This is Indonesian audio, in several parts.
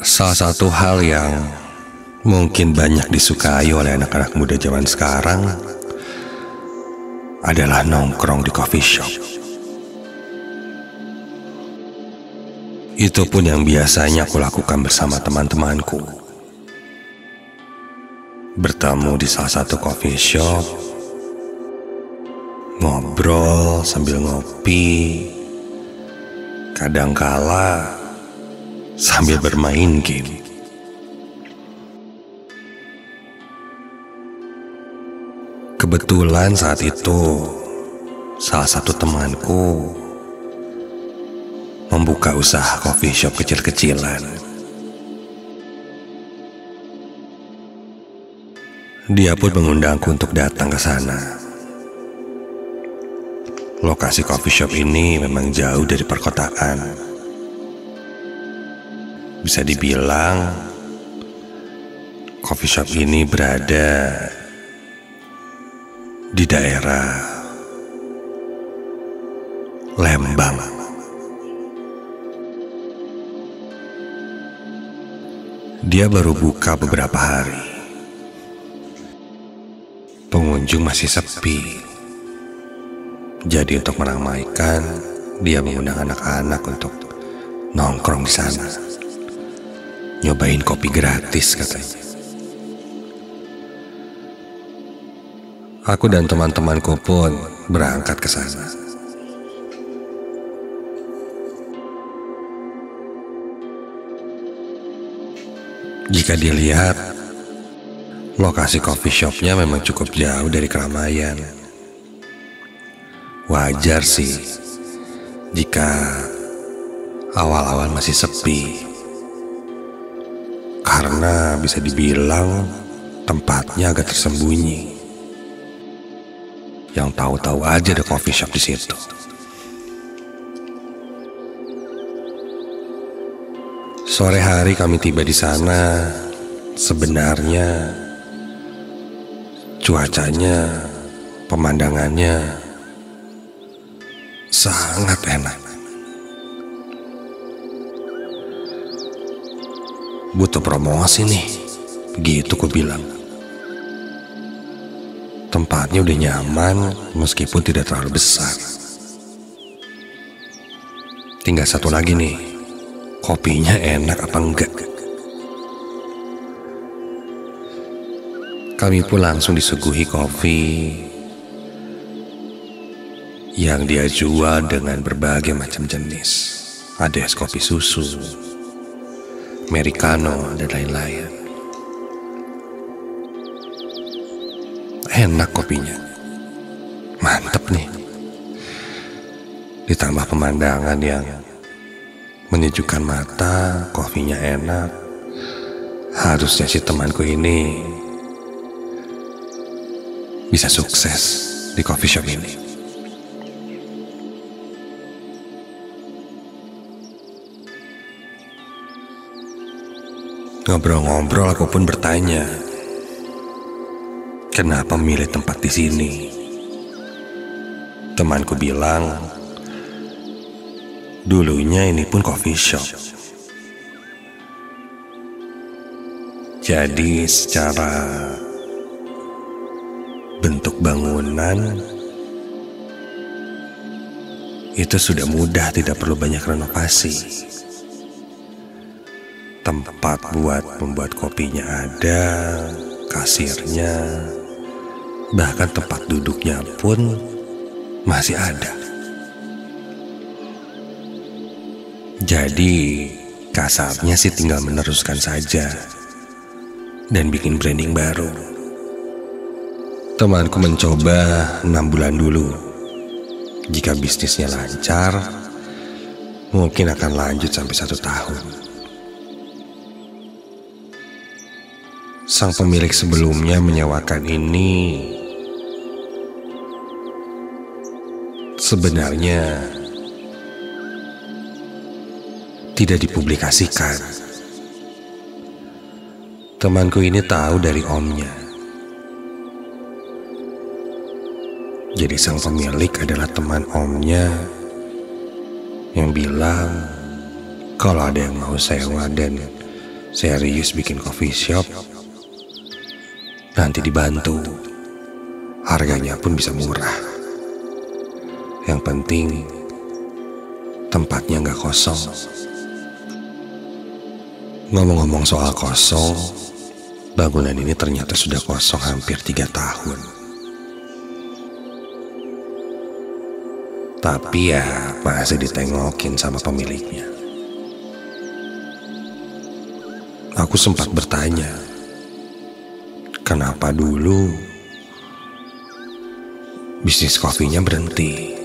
Salah satu hal yang mungkin banyak disukai oleh anak-anak muda zaman sekarang adalah nongkrong di coffee shop. Itu pun yang biasanya aku lakukan bersama teman-temanku. Bertemu di salah satu coffee shop, ngobrol sambil ngopi, kadangkala sambil bermain game. Kebetulan saat itu salah satu temanku membuka usaha coffee shop kecil-kecilan. Dia pun mengundangku untuk datang ke sana. Lokasi coffee shop ini memang jauh dari perkotaan. Bisa dibilang coffee shop ini berada di daerah Lembang. Dia baru buka beberapa hari. Pengunjung masih sepi. Jadi untuk meramaikan, dia mengundang anak-anak untuk nongkrong di sana. Nyobain kopi gratis katanya. Aku dan teman-temanku pun berangkat ke sana. Jika dilihat, lokasi coffee shopnya memang cukup jauh dari keramaian. Wajar sih jika awal-awal masih sepi, karena bisa dibilang tempatnya agak tersembunyi. Yang tahu-tahu aja ada coffee shop di situ. Sore hari kami tiba di sana. Sebenarnya cuacanya, pemandangannya sangat enak. Butuh promosi nih, begitu ku bilang. Tempatnya udah nyaman meskipun tidak terlalu besar. Tinggal satu lagi nih, kopinya enak apa enggak. Kami pun langsung disuguhi kopi yang dia jual dengan berbagai macam jenis. Ada es kopi susu, americano, dan lain-lain. Enak kopinya, mantep nih. Ditambah pemandangan yang menyejukkan mata, kopinya enak. Harusnya si temanku ini bisa sukses di coffee shop ini. Ngobrol-ngobrol aku pun bertanya, kenapa memilih tempat di sini? Temanku bilang, dulunya ini pun coffee shop. Jadi secara bentuk bangunan itu sudah mudah, tidak perlu banyak renovasi. Tempat buat membuat kopinya ada, kasirnya, bahkan tempat duduknya pun masih ada. Jadi kasarnya sih tinggal meneruskan saja dan bikin branding baru. Temanku mencoba 6 bulan dulu. Jika bisnisnya lancar, mungkin akan lanjut sampai 1 tahun. Sang pemilik sebelumnya menyewakan ini sebenarnya tidak dipublikasikan. Temanku ini tahu dari omnya. Jadi sang pemilik adalah teman omnya yang bilang kalau ada yang mau sewa dan serius bikin coffee shop, nanti dibantu. Harganya pun bisa murah. Yang penting tempatnya gak kosong. Ngomong-ngomong soal kosong, bangunan ini ternyata sudah kosong hampir 3 tahun. Tapi ya masih ditengokin sama pemiliknya. Aku sempat bertanya, kenapa dulu bisnis kopinya berhenti?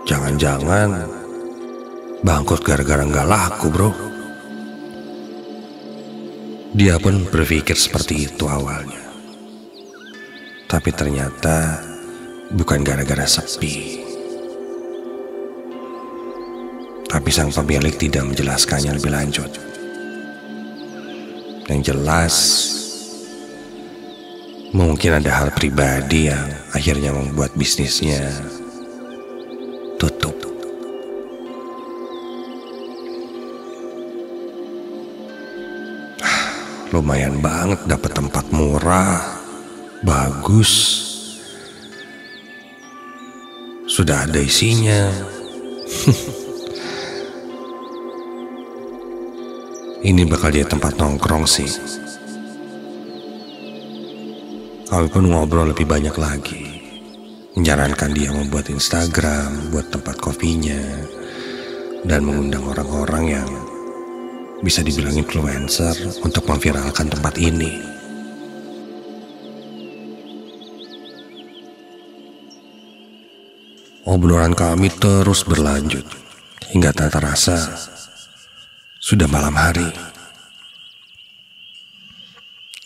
Jangan-jangan bangkrut gara-gara gak laku, bro. Dia pun berpikir seperti itu awalnya. Tapi ternyata bukan gara-gara sepi. Tapi sang pemilik tidak menjelaskannya lebih lanjut. Yang jelas, mungkin ada hal pribadi yang akhirnya membuat bisnisnya tutup. Lumayan banget dapat tempat murah, bagus, sudah ada isinya. Ini bakal jadi tempat nongkrong sih. Kami pun ngobrol lebih banyak lagi, menyarankan dia membuat Instagram buat tempat kopinya, dan mengundang orang-orang yang bisa dibilang influencer untuk memviralkan tempat ini. Obrolan kami terus berlanjut hingga tak terasa sudah malam hari.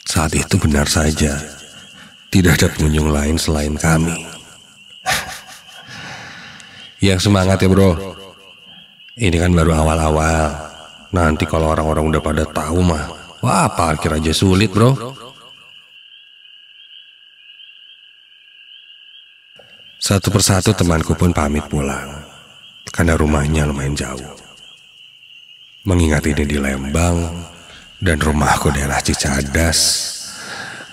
Saat itu benar saja tidak ada pengunjung lain selain kami. Yang semangat ya bro, ini kan baru awal-awal. Nanti kalau orang-orang udah pada tahu mah, wah parkir aja sulit bro. Satu persatu temanku pun pamit pulang, karena rumahnya lumayan jauh. Mengingat ini di Lembang dan rumahku daerah Cicadas,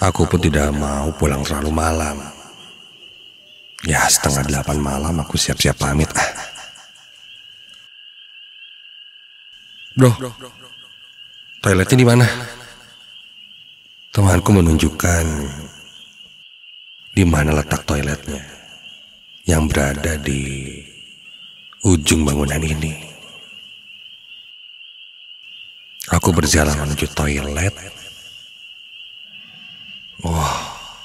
aku pun tidak mau pulang terlalu malam. Ya 7:30 malam aku siap-siap pamit. Bro, toiletnya di mana? Temanku menunjukkan di mana letak toiletnya, yang berada di ujung bangunan ini. Aku berjalan menuju toilet. Wah,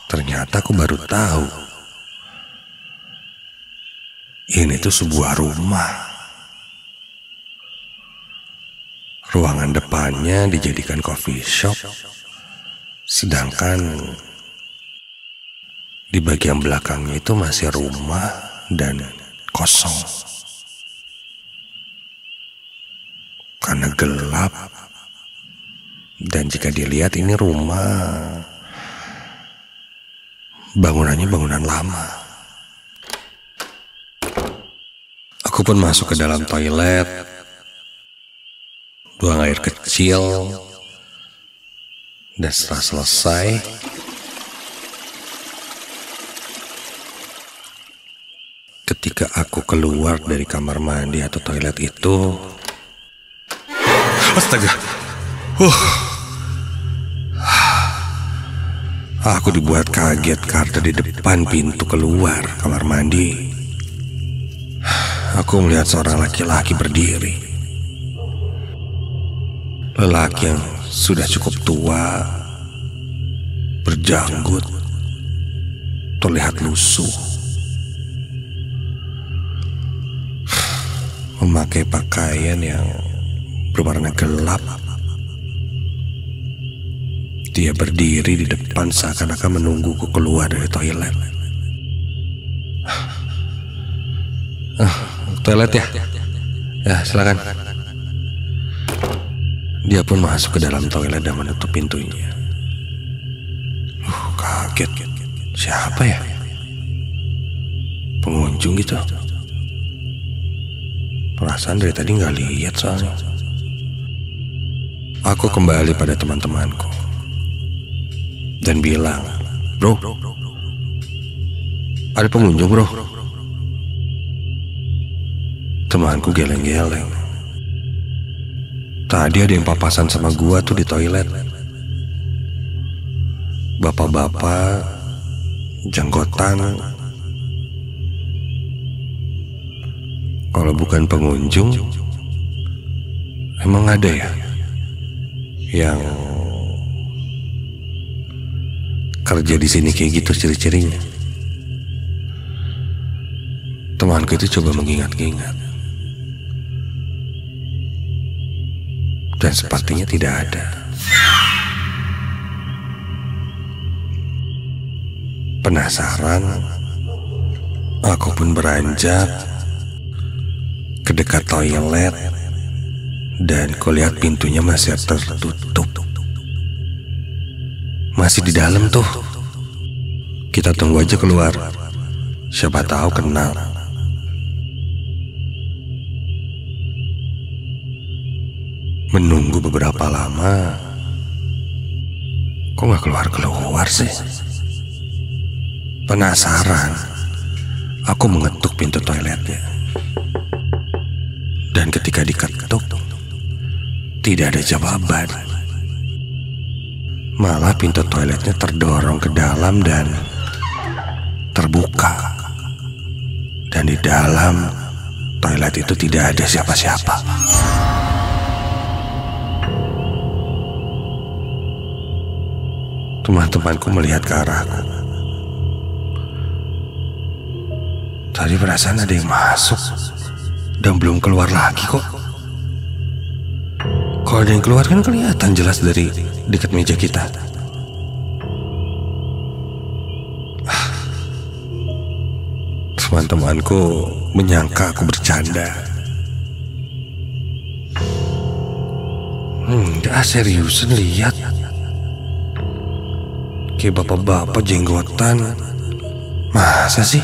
ternyata aku baru tahu ini tuh sebuah rumah. Ruangan depannya dijadikan coffee shop, sedangkan di bagian belakangnya itu masih rumah dan kosong. Karena gelap, dan jika dilihat ini rumah, bangunannya bangunan lama. Aku pun masuk ke dalam toilet, buang air kecil, dan setelah selesai, ketika aku keluar dari kamar mandi atau toilet itu, astaga, aku dibuat kaget karena di depan pintu keluar kamar mandi, aku melihat seorang laki-laki berdiri. Lelaki yang sudah cukup tua, berjanggut, terlihat lusuh, memakai pakaian yang berwarna gelap. Dia berdiri di depan seakan-akan menungguku keluar dari toilet. Toilet ya? Ya silakan. Dia pun masuk ke dalam toilet dan menutup pintunya. Kaget. Siapa ya? Pengunjung gitu. Perasaan dari tadi nggak lihat soalnya. Aku kembali pada teman-temanku dan bilang, "Bro, ada pengunjung bro." Temanku geleng-geleng. Tadi ada yang papasan sama gua tuh di toilet. Bapak-bapak, janggotan. Kalau bukan pengunjung, emang ada ya yang kerja di sini kayak gitu ciri-cirinya? Temanku itu coba mengingat-ingat, dan sepertinya tidak ada. Penasaran, aku pun beranjak ke dekat toilet dan kulihat pintunya masih tertutup. Masih di dalam tuh. Kita tunggu aja keluar. Siapa tahu kenal. Menunggu beberapa lama, kok gak keluar-keluar sih? Penasaran, aku mengetuk pintu toiletnya. Dan ketika diketuk, tidak ada jawaban. Malah pintu toiletnya terdorong ke dalam dan terbuka. Dan di dalam toilet itu tidak ada siapa-siapa. Teman-temanku melihat ke arahku. Tadi perasaan ada yang masuk dan belum keluar lagi kok. Kalau ada yang keluar kan kelihatan jelas dari dekat meja kita. Teman-temanku menyangka aku bercanda. Seriusan lihat. Kayak bapak-bapak jenggotan. Masa sih?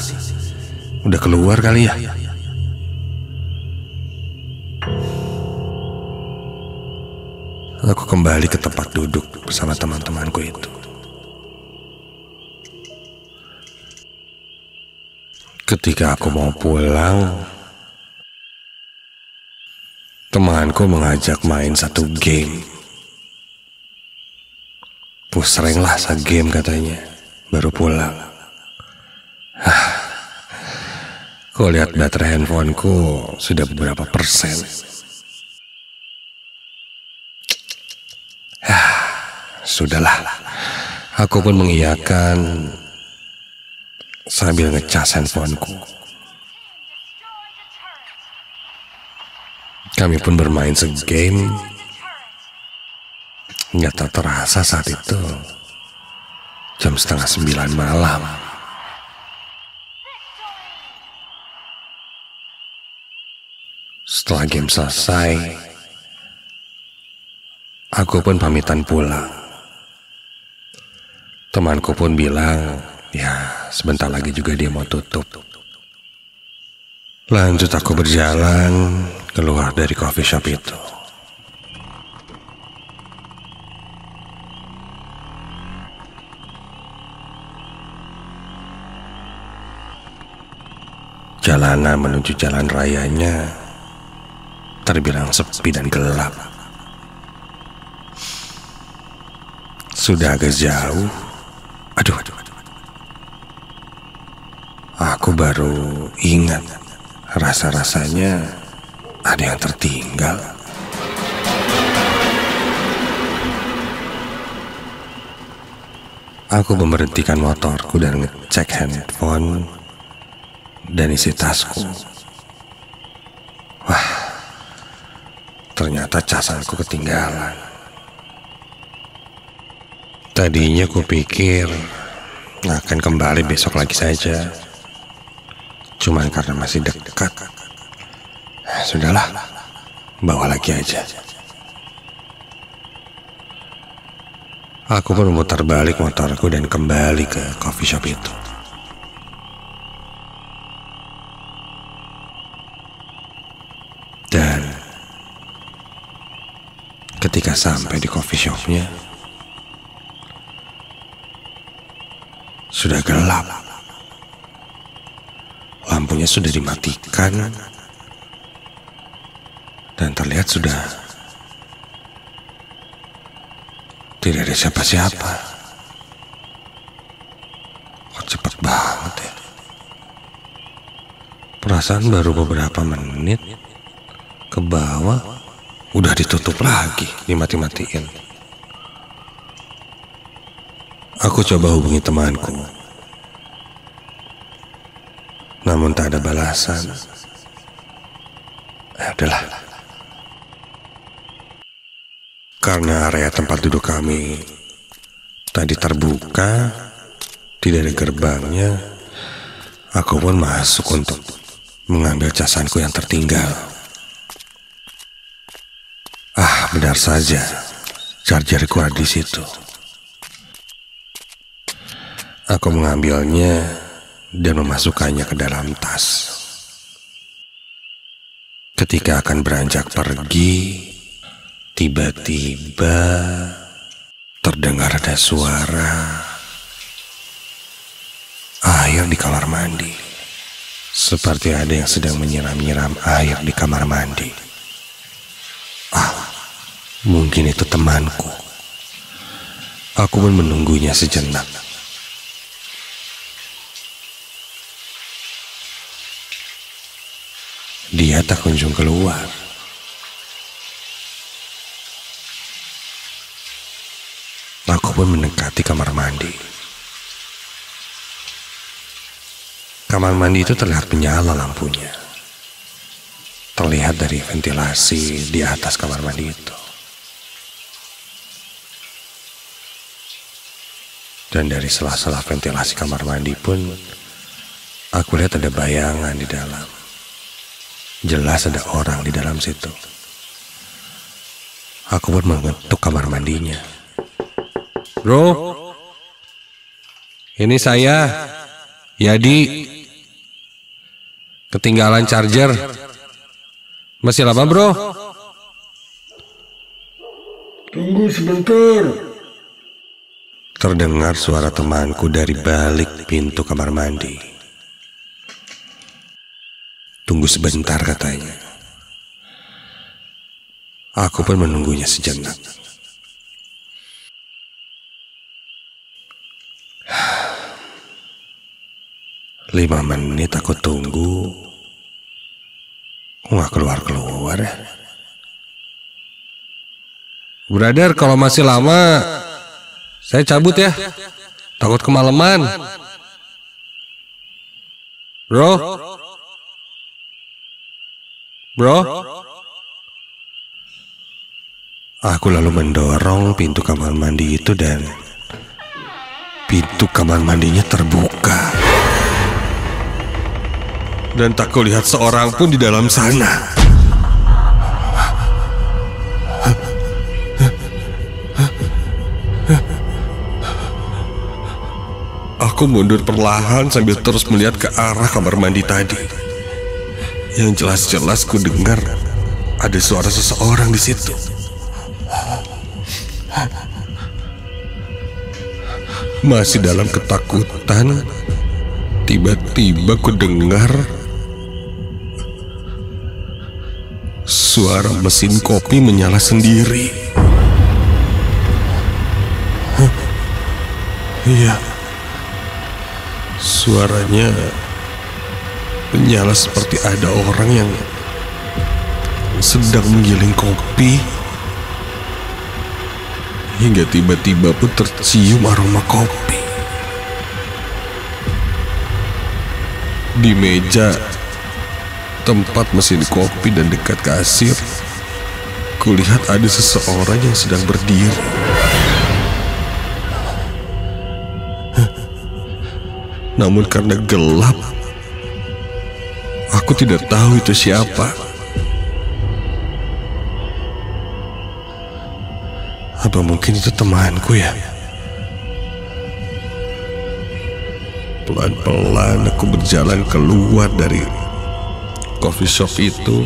Udah keluar kali ya? Aku kembali ke tempat duduk bersama teman-temanku itu. Ketika aku mau pulang, temanku mengajak main satu game. Pusreng lah game katanya, baru pulang. Kau lihat baterai handphoneku sudah beberapa persen. Sudahlah, aku pun mengiyakan sambil ngecas handphoneku. Kami pun bermain segame. Nggak terasa saat itu jam 8:30 malam. Setelah game selesai, aku pun pamitan pulang. Temanku pun bilang, ya sebentar lagi juga dia mau tutup. Lanjut aku berjalan keluar dari coffee shop itu. Jalanan menuju jalan rayanya terbilang sepi dan gelap. Sudah agak jauh. Aduh. Aku baru ingat rasa-rasanya ada yang tertinggal. Aku memberhentikan motorku dan ngecek handphone dan isi tasku. Wah, ternyata casanku ketinggalan. Tadinya kupikir akan kembali besok lagi saja. Cuman karena masih dekat. Sudahlah, bawa lagi aja. Aku pun memutar balik motorku dan kembali ke coffee shop itu. Dan ketika Ketika sampai di coffee shopnya, sudah gelap. Lampunya sudah dimatikan dan terlihat sudah tidak ada siapa-siapa. Kok cepet banget ya? Perasaan baru beberapa menit ke bawah udah ditutup lagi, dimati-matiin. Aku coba hubungi temanku, namun tak ada balasan. Udahlah. Karena area tempat duduk kami tadi terbuka, tidak ada gerbangnya, aku pun masuk untuk mengambil casanku yang tertinggal. Benar saja, chargerku ada di situ. Aku mengambilnya dan memasukkannya ke dalam tas. Ketika akan beranjak pergi, tiba-tiba terdengar ada suara air di kamar mandi. Seperti ada yang sedang menyiram-nyiram air di kamar mandi. Mungkin itu temanku. Aku pun menunggunya sejenak. Dia tak kunjung keluar. Aku pun mendekati kamar mandi. Kamar mandi itu terlihat menyala lampunya. Terlihat dari ventilasi di atas kamar mandi itu. Dan dari sela-sela ventilasi kamar mandi pun aku lihat ada bayangan di dalam. Jelas ada orang di dalam situ. Aku pun mengetuk kamar mandinya. Bro, ini saya, Yadi. Ketinggalan charger. Masih lama, bro? Tunggu sebentar. Terdengar suara temanku dari balik pintu kamar mandi. Tunggu sebentar, katanya. Aku pun menunggunya sejenak. Lima menit aku tunggu. Kok gak keluar-keluar ya? Brother, kalau masih lama saya cabut ya. Takut kemalaman. Bro. Aku lalu mendorong pintu kamar mandi itu dan pintu kamar mandinya terbuka. Dan tak kulihat seorang pun di dalam sana. Aku mundur perlahan sambil terus melihat ke arah kamar mandi tadi. Yang jelas-jelas ku dengar ada suara seseorang di situ. Masih dalam ketakutan, tiba-tiba ku dengar suara mesin kopi menyala sendiri. Iya. Suaranya menyala seperti ada orang yang sedang menggiling kopi. Hingga tiba-tiba pun tercium aroma kopi. Di meja tempat mesin kopi dan dekat kasir, kulihat ada seseorang yang sedang berdiri. Namun karena gelap, aku tidak tahu itu siapa. Apa mungkin itu temanku ya? Pelan-pelan aku berjalan keluar dari coffee shop itu.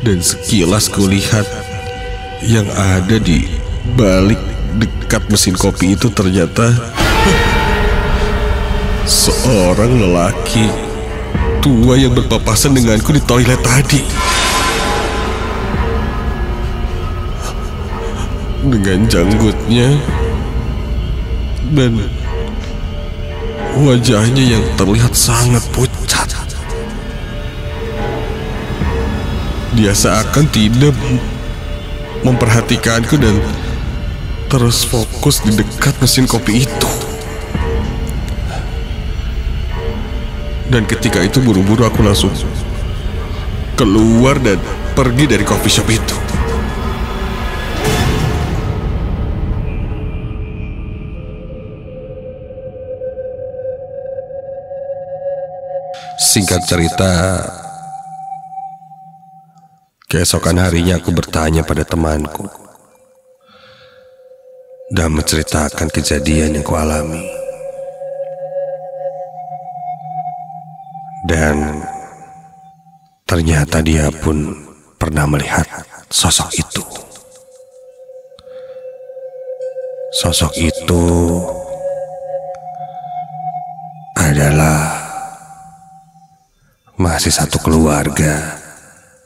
Dan sekilas kulihat Yang ada di balik dekat mesin kopi itu ternyata seorang lelaki tua yang berpapasan denganku di toilet tadi. Dengan janggutnya dan wajahnya yang terlihat sangat pucat. Dia seakan tidak memperhatikanku dan terus fokus di dekat mesin kopi itu. Dan ketika itu buru-buru aku langsung keluar dan pergi dari coffee shop itu. Singkat cerita, keesokan harinya aku bertanya pada temanku dan menceritakan kejadian yang kualami. Dan ternyata dia pun pernah melihat sosok itu. Sosok itu adalah masih satu keluarga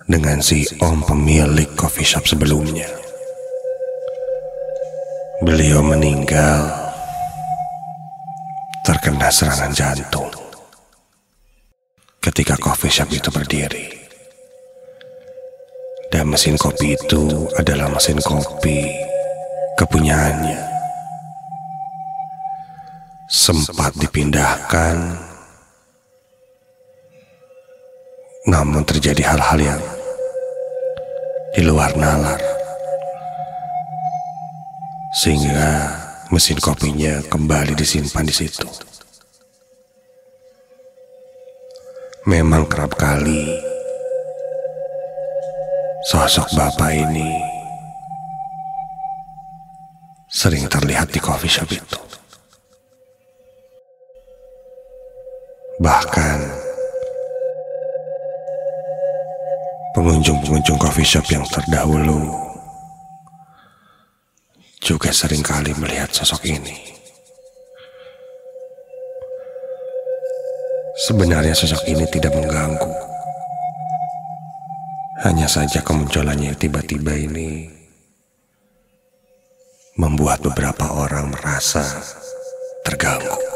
dengan si om pemilik coffee shop sebelumnya. Beliau meninggal terkena serangan jantung ketika coffee shop itu berdiri. Dan mesin kopi itu adalah mesin kopi kepunyaannya. Sempat dipindahkan, namun terjadi hal-hal yang di luar nalar, sehingga mesin kopinya kembali disimpan di situ. Memang kerap kali sosok bapak ini sering terlihat di coffee shop itu. Bahkan pengunjung-pengunjung coffee shop yang terdahulu juga seringkali melihat sosok ini. Sebenarnya sosok ini tidak mengganggu. Hanya saja kemunculannya tiba-tiba ini membuat beberapa orang merasa terganggu.